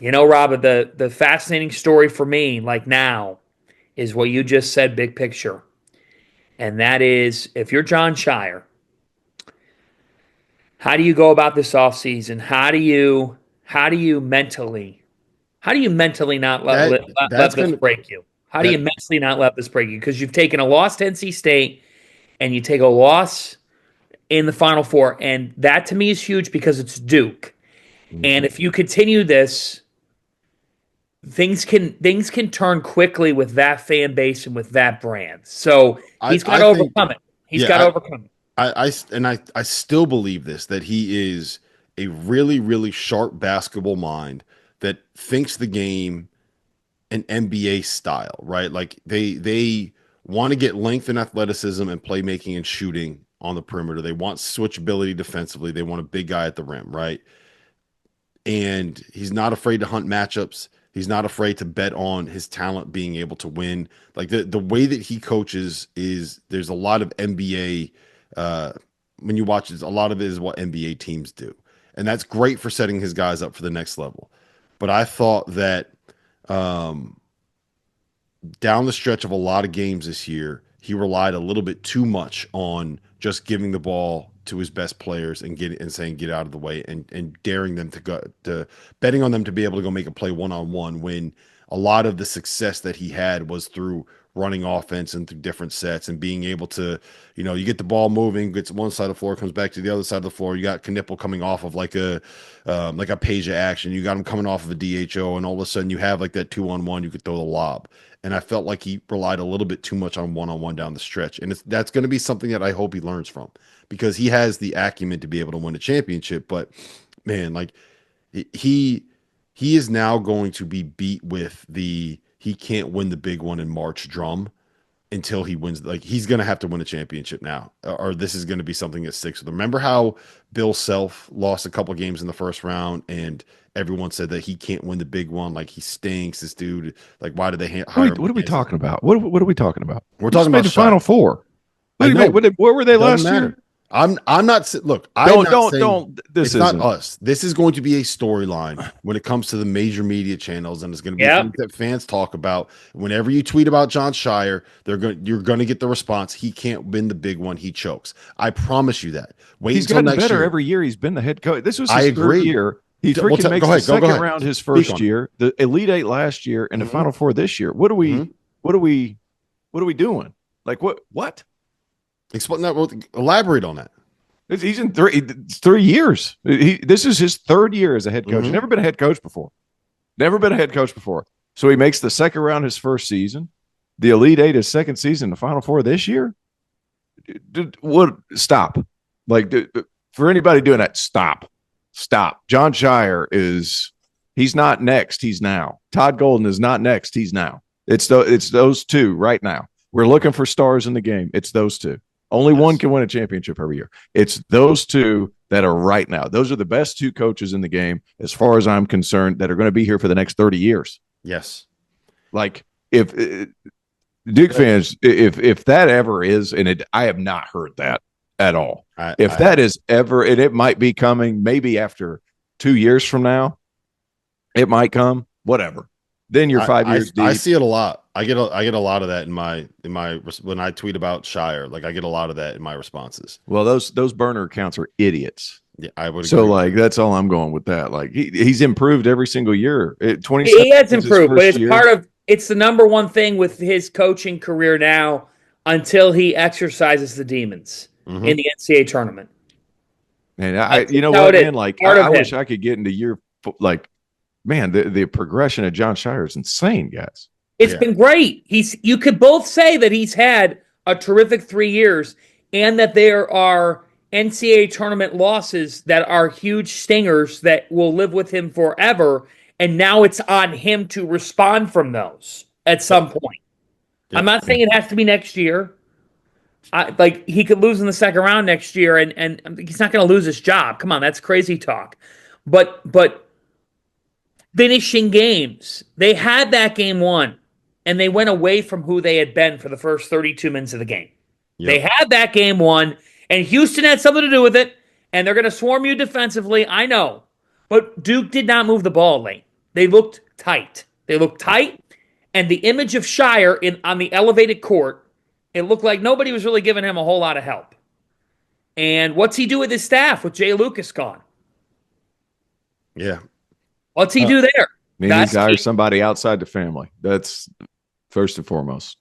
Robert, the fascinating story for me, like now, is what you just said, big picture. And that is if you're Jon Scheyer, how do you go about this offseason? How do you mentally not That let that's this gonna break you? How do you that mentally not let this break you? Because you've taken a loss to NC State and you take a loss in the Final Four, and that to me is huge because it's Duke. And Mhm. if you continue this, things can turn quickly with that fan base and with that brand. So I he's got I to think overcome it. He's got to yeah, overcome it. I still believe this, that he is a really, really sharp basketball mind that thinks the game an NBA style, right? Like they want to get length and athleticism and playmaking and shooting on the perimeter. They want switchability defensively. They want a big guy at the rim, right? And he's not afraid to hunt matchups. He's not afraid to bet on his talent being able to win. Like the way that he coaches is there's a lot of NBA when you watch it, a lot of it is what NBA teams do. And that's great for setting his guys up for the next level. But I thought that um down the stretch of a lot of games this year, he relied a little bit too much on just giving the ball to his best players and saying get out of the way and daring them to go to betting on them to be able to go make a play one on one when a lot of the success that he had was through running offense and through different sets and being able to, you get the ball moving, gets one side of the floor, comes back to the other side of the floor. You got Knipple coming off of like a Peja action. You got him coming off of a DHO, and all of a sudden you have like that 2-on-1. You could throw the lob, and I felt like he relied a little bit too much on one-on-one down the stretch, and that's going to be something that I hope he learns from because he has the acumen to be able to win a championship. But man, like he he is now going to be beat with the he can't win the big one in March drum until he wins. Like he's going to have to win a championship now, or this is going to be something that sticks with him. Remember how Bill Self lost a couple games in the first round, and everyone said that he can't win the big one. Like he stinks. This dude. Like why did they hire him What are we again? talking about? What are we talking about? We're He just talking made about the Shire. Final Four. What I do you mean? know. Where were they Doesn't last year? matter. I'm not look, I'm not saying Don't. This it's not isn't. us. This is going to be a storyline when it comes to the major media channels, and it's going to be things Yep. that fans talk about. Whenever you tweet about Jon Scheyer, you're going to get the response. He can't win the big one. He chokes. I promise you that. Wait He's until gotten next better year. every year. He's been the head coach. This was I his third agree. year. He Well, freaking go makes the ahead. Go second ahead. round his Speak first on it. year, the Elite Eight last year, and the Hmm. Final Four this year. What are we? Hmm. What are we? What are we doing? Like what? What? Explain that. Elaborate on that. He's in 3 years. This is his third year as a head coach. He's Hmm. never been a head coach before. Never been a head coach before. So he makes the second round his first season, the Elite Eight his second season, the Final Four this year. What? Stop. Like for anybody doing that, stop. Jon Scheyer he's not next. He's now. Todd Golden is not next. He's now. It's those two right now. We're looking for stars in the game. It's those two. Only one can win a championship every year. It's those two that are right now. Those are the best two coaches in the game, as far as I'm concerned, that are going to be here for the next 30 years. Yes. Like if Duke fans, if that ever is, and I have not heard that at all. If that is ever, and it might be coming, maybe after 2 years from now, it might come. Whatever. Then you're 5 years deep. I see it a lot. I get a lot of that in my when I tweet about Shire. Like I get a lot of that in my responses. Well, those burner accounts are idiots. Yeah, I would. So agree. like that's all I'm going with that. Like he's improved every single year. 27 He has is his improved, but first it's year. it's the number one thing with his coaching career now until he exercises the demons in the NCAA tournament. And you know how what, it is. man? Like Part of I wish him. I could get into your like, man, the progression of Jon Scheyer is insane, guys. It's Yeah. been great. You could both say that he's had a terrific 3 years and that there are NCAA tournament losses that are huge stingers that will live with him forever. And now it's on him to respond from those at some point. Yep. I'm not saying it has to be next year. Like he could lose in the second round next year, and he's not going to lose his job. Come on, that's crazy talk. But finishing games, they had that game won, and they went away from who they had been for the first 32 minutes of the game. Yep. They had that game won, and Houston had something to do with it. And they're going to swarm you defensively. I know, but Duke did not move the ball late. They looked tight. And the image of Scheyer on the elevated court, it looked like nobody was really giving him a whole lot of help. And what's he do with his staff with Jay Lucas gone? Yeah. What's he do there? He needs to hire somebody outside the family. That's first and foremost.